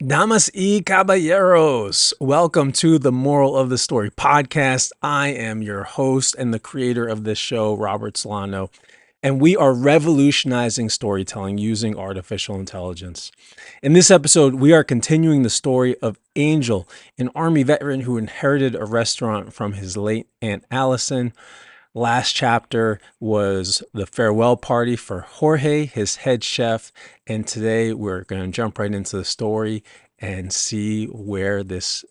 Damas y caballeros, welcome to the Moral of the Story podcast. I am your host and the creator of this show, Robert Solano, and we are revolutionizing storytelling using artificial intelligence. In this episode, we are continuing the story of Angel, an Army veteran who inherited a restaurant from his late Aunt Allison. Last chapter was the farewell party for Jorge, his head chef, and today we're going to jump right into the story and see where this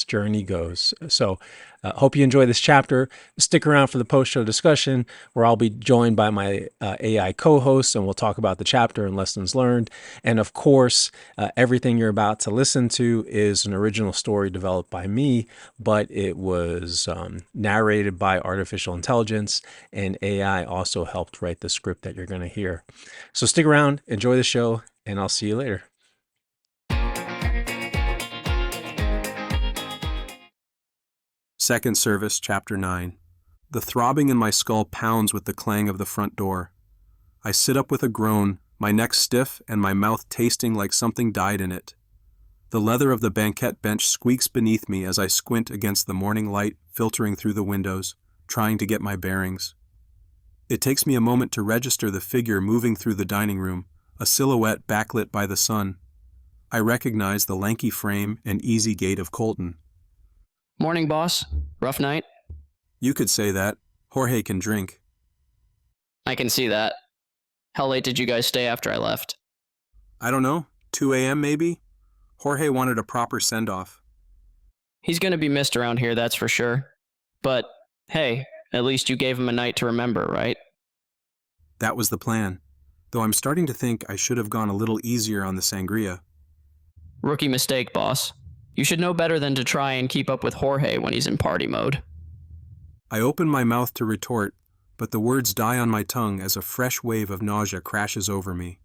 journey goes. So, hope you enjoy this chapter. Stick around for the post-show discussion, where I'll be joined by my AI co-host, and we'll talk about the chapter and lessons learned. And of course, everything you're about to listen to is an original story developed by me, but it was narrated by artificial intelligence, and AI also helped write the script that you're going to hear. So stick around, enjoy the show, and I'll see you later. Second Service, Chapter 9. The throbbing in my skull pounds with the clang of the front door. I sit up with a groan, my neck stiff and my mouth tasting like something died in it. The leather of the banquette bench squeaks beneath me as I squint against the morning light filtering through the windows, trying to get my bearings. It takes me a moment to register the figure moving through the dining room, a silhouette backlit by the sun. I recognize the lanky frame and easy gait of Colton. Morning, boss. Rough night? You could say that. Jorge can drink. I can see that. How late did you guys stay after I left? I don't know, 2 a.m. maybe? Jorge wanted a proper send-off. He's gonna be missed around here, that's for sure. But, hey, at least you gave him a night to remember, right? That was the plan, though I'm starting to think I should have gone a little easier on the sangria. Rookie mistake, boss. You should know better than to try and keep up with Jorge when he's in party mode. I open my mouth to retort, but the words die on my tongue as a fresh wave of nausea crashes over me.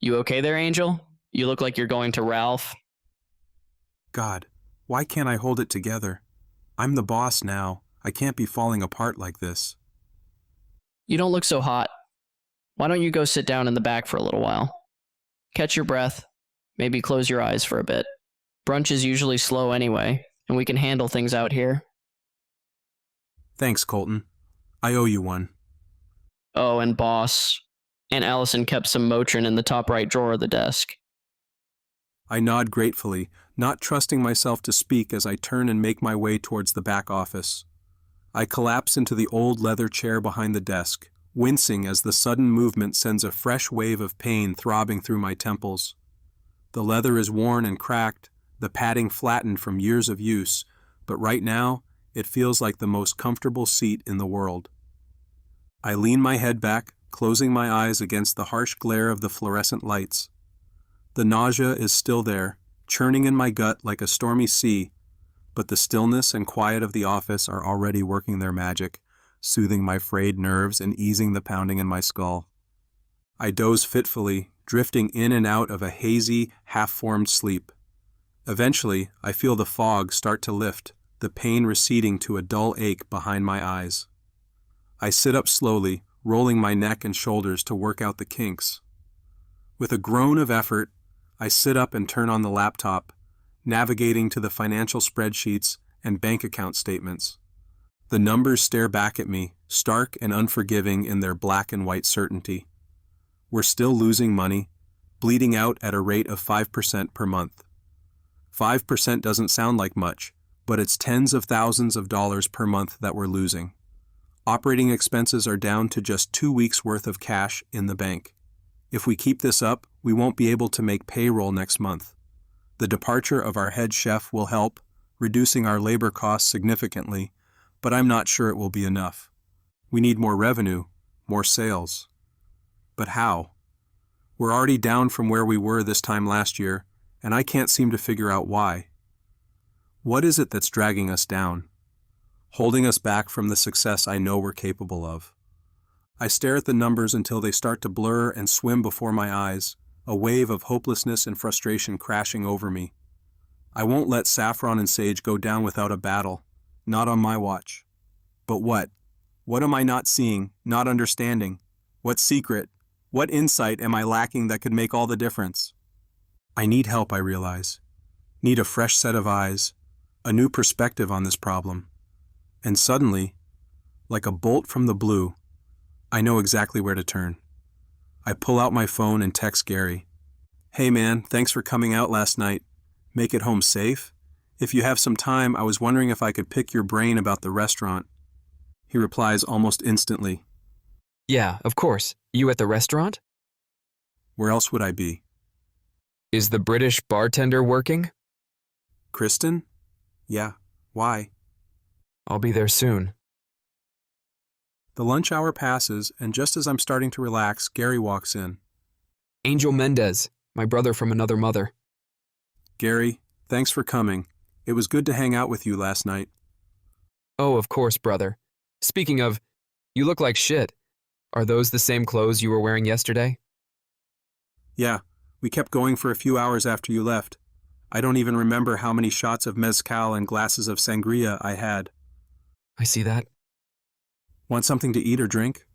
You okay there, Angel? You look like you're going to Ralph. God, why can't I hold it together? I'm the boss now. I can't be falling apart like this. You don't look so hot. Why don't you go sit down in the back for a little while? Catch your breath. Maybe close your eyes for a bit. Brunch is usually slow anyway, and we can handle things out here. Thanks, Colton. I owe you one. Oh, and boss. Aunt Allison kept some Motrin in the top right drawer of the desk. I nod gratefully, not trusting myself to speak as I turn and make my way towards the back office. I collapse into the old leather chair behind the desk, wincing as the sudden movement sends a fresh wave of pain throbbing through my temples. The leather is worn and cracked, the padding flattened from years of use, but right now, it feels like the most comfortable seat in the world. I lean my head back, closing my eyes against the harsh glare of the fluorescent lights. The nausea is still there, churning in my gut like a stormy sea, but the stillness and quiet of the office are already working their magic, soothing my frayed nerves and easing the pounding in my skull. I doze fitfully, drifting in and out of a hazy, half-formed sleep. Eventually, I feel the fog start to lift, the pain receding to a dull ache behind my eyes. I sit up slowly, rolling my neck and shoulders to work out the kinks. With a groan of effort, I sit up and turn on the laptop, navigating to the financial spreadsheets and bank account statements. The numbers stare back at me, stark and unforgiving in their black and white certainty. We're still losing money, bleeding out at a rate of 5% per month. 5% doesn't sound like much, but it's tens of thousands of dollars per month that we're losing. Operating expenses are down to just 2 weeks' worth of cash in the bank. If we keep this up, we won't be able to make payroll next month. The departure of our head chef will help, reducing our labor costs significantly, but I'm not sure it will be enough. We need more revenue, more sales. But how? We're already down from where we were this time last year, and I can't seem to figure out why. What is it that's dragging us down? Holding us back from the success I know we're capable of. I stare at the numbers until they start to blur and swim before my eyes, a wave of hopelessness and frustration crashing over me. I won't let Saffron and Sage go down without a battle, not on my watch. But what? What am I not seeing, not understanding? What secret? What insight am I lacking that could make all the difference? I need help, I realize. Need a fresh set of eyes, a new perspective on this problem. And suddenly, like a bolt from the blue, I know exactly where to turn. I pull out my phone and text Gary. Hey man, thanks for coming out last night. Make it home safe? If you have some time, I was wondering if I could pick your brain about the restaurant. He replies almost instantly. Yeah, of course. You at the restaurant? Where else would I be? Is the British bartender working? Kristen? Yeah, why? I'll be there soon. The lunch hour passes, and just as I'm starting to relax, Gary walks in. Angel Mendez, my brother from another mother. Gary, thanks for coming. It was good to hang out with you last night. Oh, of course, brother. Speaking of, you look like shit. Are those the same clothes you were wearing yesterday? Yeah, we kept going for a few hours after you left. I don't even remember how many shots of mezcal and glasses of sangria I had. I see that. Want something to eat or drink?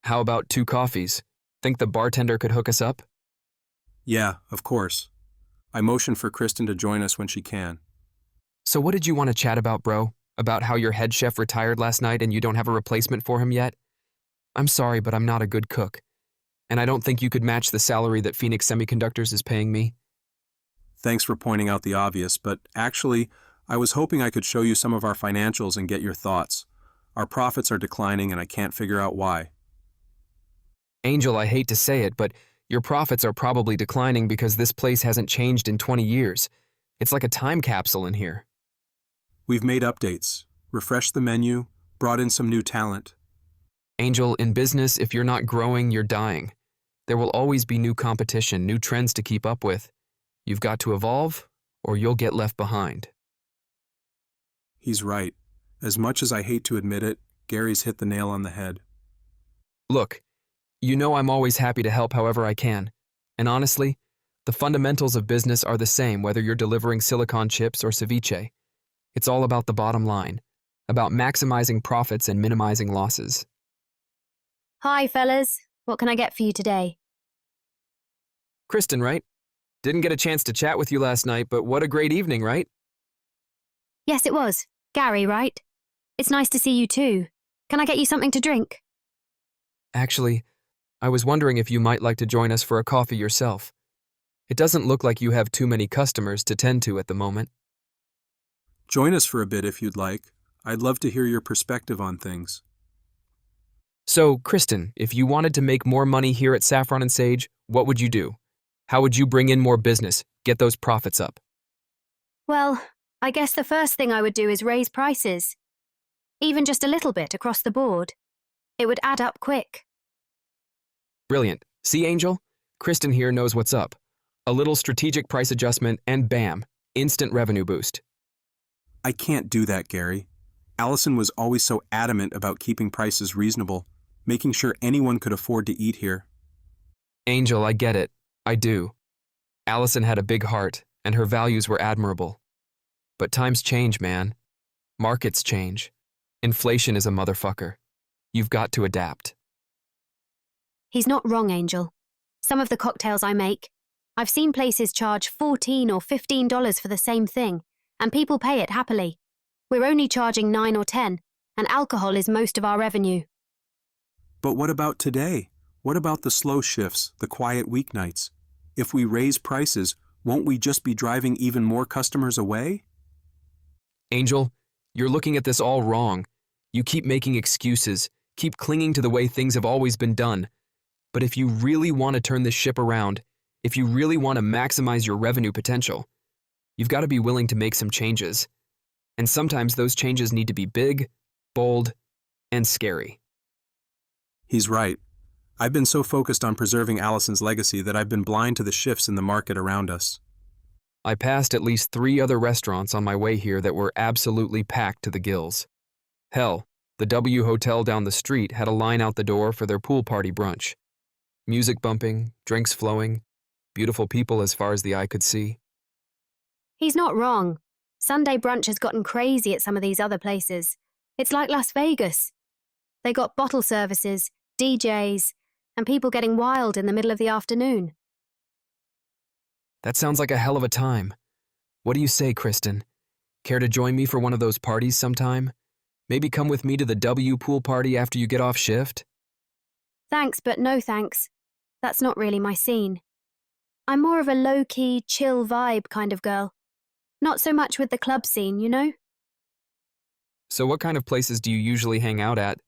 How about 2 coffees? Think the bartender could hook us up? Yeah, of course. I motion for Kristen to join us when she can. So what did you want to chat about, bro? About how your head chef retired last night and you don't have a replacement for him yet? I'm sorry, but I'm not a good cook. And I don't think you could match the salary that Phoenix Semiconductors is paying me. Thanks for pointing out the obvious, but actually, I was hoping I could show you some of our financials and get your thoughts. Our profits are declining and I can't figure out why. Angel, I hate to say it, but your profits are probably declining because this place hasn't changed in 20 years. It's like a time capsule in here. We've made updates, refreshed the menu, brought in some new talent. Angel, in business, if you're not growing, you're dying. There will always be new competition, new trends to keep up with. You've got to evolve, or you'll get left behind. He's right. As much as I hate to admit it, Gary's hit the nail on the head. Look, you know I'm always happy to help however I can. And honestly, the fundamentals of business are the same whether you're delivering silicon chips or ceviche. It's all about the bottom line, about maximizing profits and minimizing losses. Hi, fellas. What can I get for you today? Kristen, right? Didn't get a chance to chat with you last night, but what a great evening, right? Yes, it was. Gary, right? It's nice to see you too. Can I get you something to drink? Actually, I was wondering if you might like to join us for a coffee yourself. It doesn't look like you have too many customers to tend to at the moment. Join us for a bit if you'd like. I'd love to hear your perspective on things. So, Kristen, if you wanted to make more money here at Saffron and Sage, what would you do? How would you bring in more business, get those profits up? Well, I guess the first thing I would do is raise prices. Even just a little bit across the board. It would add up quick. Brilliant. See, Angel? Kristen here knows what's up. A little strategic price adjustment and bam, instant revenue boost. I can't do that, Gary. Allison was always so adamant about keeping prices reasonable, making sure anyone could afford to eat here. Angel, I get it. I do. Allison had a big heart, and her values were admirable. But times change, man. Markets change. Inflation is a motherfucker. You've got to adapt. He's not wrong, Angel. Some of the cocktails I make, I've seen places charge $14 or $15 for the same thing, and people pay it happily. We're only charging $9 or $10, and alcohol is most of our revenue. But what about today? What about the slow shifts, the quiet weeknights? If we raise prices, won't we just be driving even more customers away? Angel, you're looking at this all wrong. You keep making excuses, keep clinging to the way things have always been done. But if you really want to turn this ship around, if you really want to maximize your revenue potential, you've got to be willing to make some changes. And sometimes those changes need to be big, bold, and scary. He's right. I've been so focused on preserving Allison's legacy that I've been blind to the shifts in the market around us. I passed at least 3 other restaurants on my way here that were absolutely packed to the gills. Hell, the W Hotel down the street had a line out the door for their pool party brunch. Music bumping, drinks flowing, beautiful people as far as the eye could see. He's not wrong. Sunday brunch has gotten crazy at some of these other places. It's like Las Vegas. They got bottle services, DJs, and people getting wild in the middle of the afternoon. That sounds like a hell of a time. What do you say, Kristen? Care to join me for one of those parties sometime? Maybe come with me to the W pool party after you get off shift? Thanks, but no thanks. That's not really my scene. I'm more of a low-key, chill vibe kind of girl. Not so much with the club scene, you know? So what kind of places do you usually hang out at?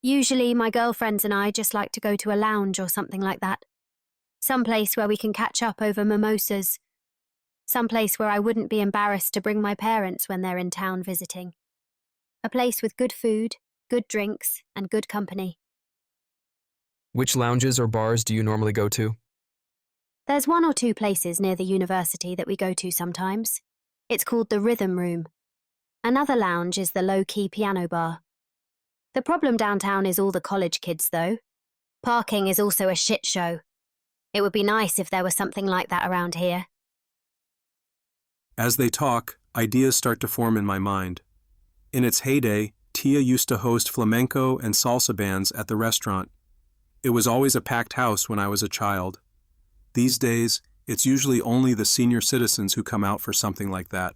Usually my girlfriends and I just like to go to a lounge or something like that. Some place where we can catch up over mimosas. Some place where I wouldn't be embarrassed to bring my parents when they're in town visiting. A place with good food, good drinks, and good company. Which lounges or bars do you normally go to? There's one or two places near the university that we go to sometimes. It's called the Rhythm Room. Another lounge is the low-key piano bar. The problem downtown is all the college kids, though. Parking is also a shit show. It would be nice if there was something like that around here. As they talk, ideas start to form in my mind. In its heyday, Tia used to host flamenco and salsa bands at the restaurant. It was always a packed house when I was a child. These days, it's usually only the senior citizens who come out for something like that.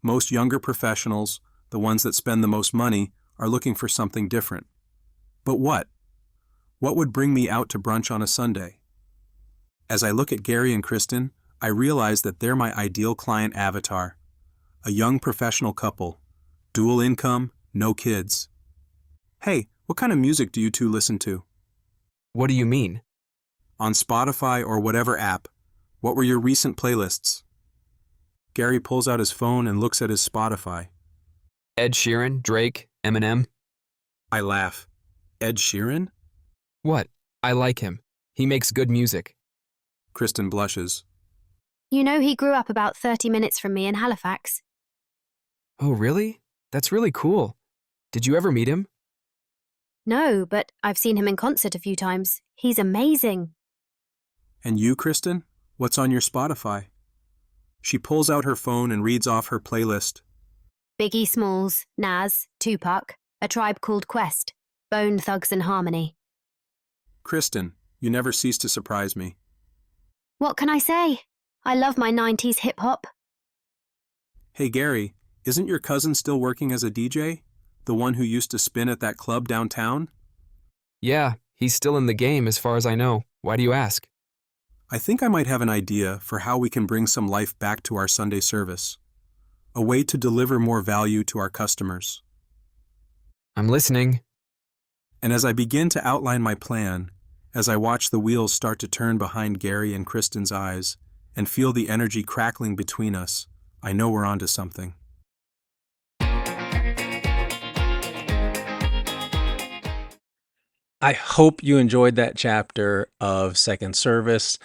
Most younger professionals, the ones that spend the most money, are looking for something different. But what? What would bring me out to brunch on a Sunday? As I look at Gary and Kristen, I realize that they're my ideal client avatar. A young professional couple. Dual income, no kids. Hey, what kind of music do you two listen to? What do you mean? On Spotify or whatever app, what were your recent playlists? Gary pulls out his phone and looks at his Spotify. Ed Sheeran, Drake, Eminem? I laugh. Ed Sheeran? What? I like him. He makes good music. Kristen blushes. You know he grew up about 30 minutes from me in Halifax. Oh, really? That's really cool. Did you ever meet him? No, but I've seen him in concert a few times. He's amazing. And you, Kristen? What's on your Spotify? She pulls out her phone and reads off her playlist. Biggie Smalls, Nas, Tupac, A Tribe Called Quest, Bone Thugs and Harmony. Kristen, you never cease to surprise me. What can I say? I love my 90s hip-hop. Hey Gary, isn't your cousin still working as a DJ? The one who used to spin at that club downtown? Yeah, he's still in the game as far as I know. Why do you ask? I think I might have an idea for how we can bring some life back to our Sunday service. A way to deliver more value to our customers. I'm listening. And as I begin to outline my plan, as I watch the wheels start to turn behind Gary and Kristen's eyes, and feel the energy crackling between us, I know we're onto something. I hope you enjoyed that chapter of Second Service.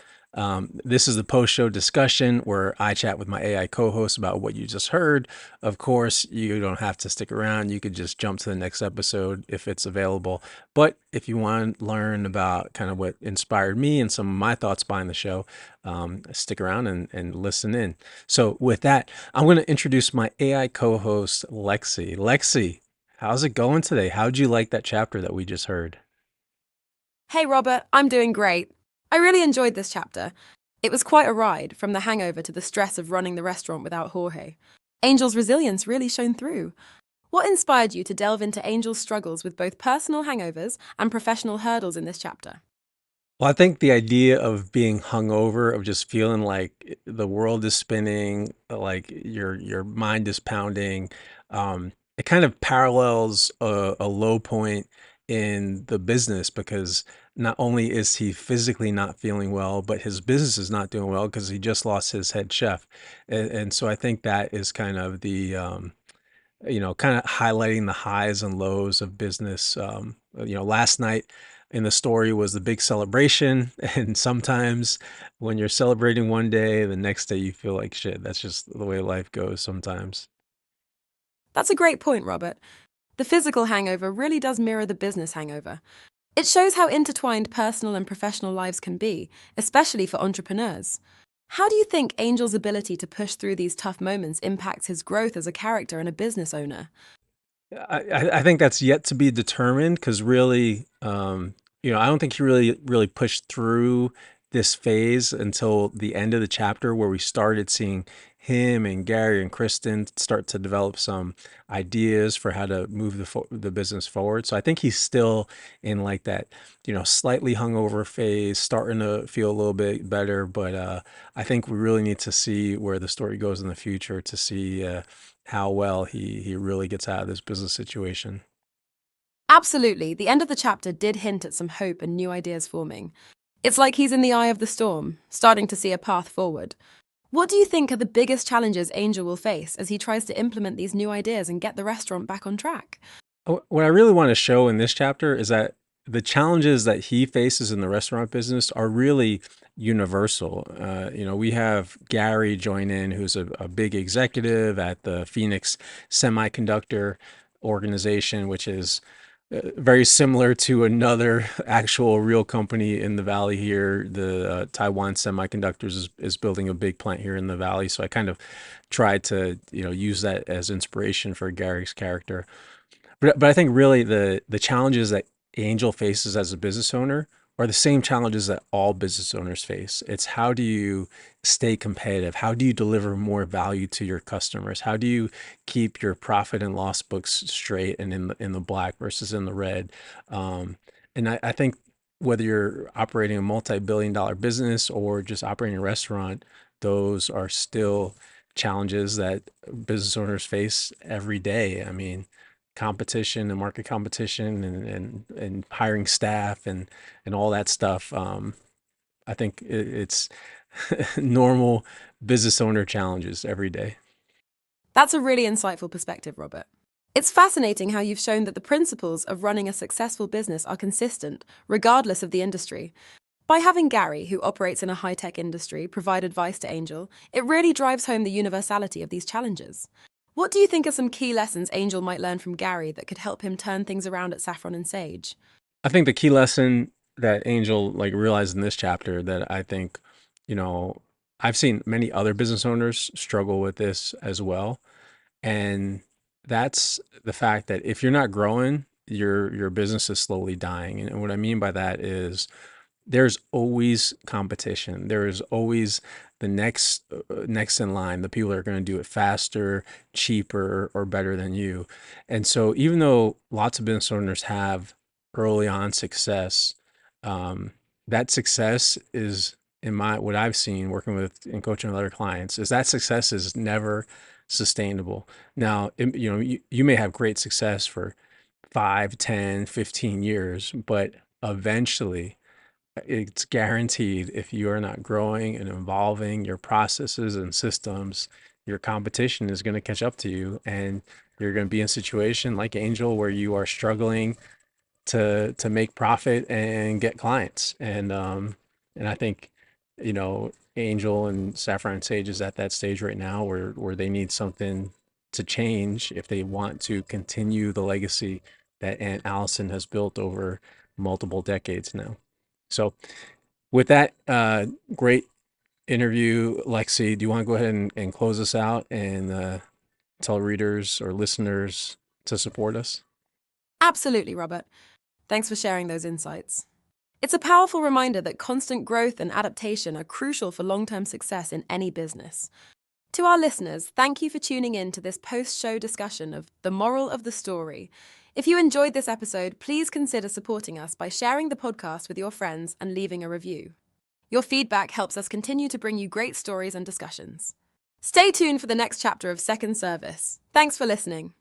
This is the post-show discussion where I chat with my AI co-host about what you just heard. Of course, you don't have to stick around. You could just jump to the next episode if it's available. But if you want to learn about kind of what inspired me and some of my thoughts behind the show, stick around and listen in. So with that, I'm going to introduce my AI co-host, Lexi. Lexi, how's it going today? How'd you like that chapter that we just heard? Hey Robert, I'm doing great. I really enjoyed this chapter. It was quite a ride, from the hangover to the stress of running the restaurant without Jorge. Angel's resilience really shone through. What inspired you to delve into Angel's struggles with both personal hangovers and professional hurdles in this chapter? Well, I think the idea of being hungover, of just feeling like the world is spinning, like your mind is pounding, it kind of parallels a low point in the business because not only is he physically not feeling well, but his business is not doing well because he just lost his head chef. And so I think that is kind of the kind of highlighting the highs and lows of business. Last night in the story was the big celebration, and sometimes when you're celebrating one day, the next day you feel like shit. That's just the way life goes sometimes. That's a great point, Robert. The physical hangover really does mirror the business hangover. It shows how intertwined personal and professional lives can be, especially for entrepreneurs. How do you think Angel's ability to push through these tough moments impacts his growth as a character and a business owner? I think that's yet to be determined because really, I don't think he really pushed through this phase until the end of the chapter where we started seeing him and Gary and Kristen start to develop some ideas for how to move the business forward. So I think he's still in like that, slightly hungover phase, starting to feel a little bit better. But I think we really need to see where the story goes in the future to see how well he really gets out of this business situation. Absolutely. The end of the chapter did hint at some hope and new ideas forming. It's like he's in the eye of the storm, starting to see a path forward. What do you think are the biggest challenges Angel will face as he tries to implement these new ideas and get the restaurant back on track? What I really want to show in this chapter is that the challenges that he faces in the restaurant business are really universal. We have Gary join in, who's a big executive at the Phoenix Semiconductor organization, which is very similar to another actual real company in the valley here. The Taiwan Semiconductors is building a big plant here in the valley. So I kind of tried to use that as inspiration for Gary's character. But I think really the challenges that Angel faces as a business owner are the same challenges that all business owners face. It's how do you stay competitive? How do you deliver more value to your customers? How do you keep your profit and loss books straight and in the black versus in the red? And I think whether you're operating a multi-billion-dollar business or just operating a restaurant, those are still challenges that business owners face every day. I mean, competition and market competition and hiring staff and all that stuff. I think it's normal business owner challenges every day. That's a really insightful perspective, Robert. It's fascinating how you've shown that the principles of running a successful business are consistent, regardless of the industry. By having Gary, who operates in a high-tech industry, provide advice to Angel, it really drives home the universality of these challenges. What do you think are some key lessons Angel might learn from Gary that could help him turn things around at Saffron and Sage? I think the key lesson that Angel realized in this chapter that I think, you know, I've seen many other business owners struggle with this as well. And that's the fact that if you're not growing, your business is slowly dying. And what I mean by that is there's always competition. There is always the next in line, the people that are going to do it faster, cheaper, or better than you. And so even though lots of business owners have early on success, um, that success is in my what I've seen working with and coaching with other clients is that success is never sustainable. Now, you may have great success for 5, 10, 15 years, but eventually it's guaranteed if you are not growing and evolving your processes and systems, your competition is going to catch up to you and you're going to be in a situation like Angel where you are struggling to make profit and get clients. And I think, Angel and Saffron and Sage is at that stage right now where they need something to change if they want to continue the legacy that Aunt Allison has built over multiple decades now. So with that great interview, Lexi, do you want to go ahead and close us out and tell readers or listeners to support us? Absolutely, Robert. Thanks for sharing those insights. It's a powerful reminder that constant growth and adaptation are crucial for long-term success in any business. To our listeners, thank you for tuning in to this post-show discussion of the moral of the story. If you enjoyed this episode, please consider supporting us by sharing the podcast with your friends and leaving a review. Your feedback helps us continue to bring you great stories and discussions. Stay tuned for the next chapter of Second Service. Thanks for listening.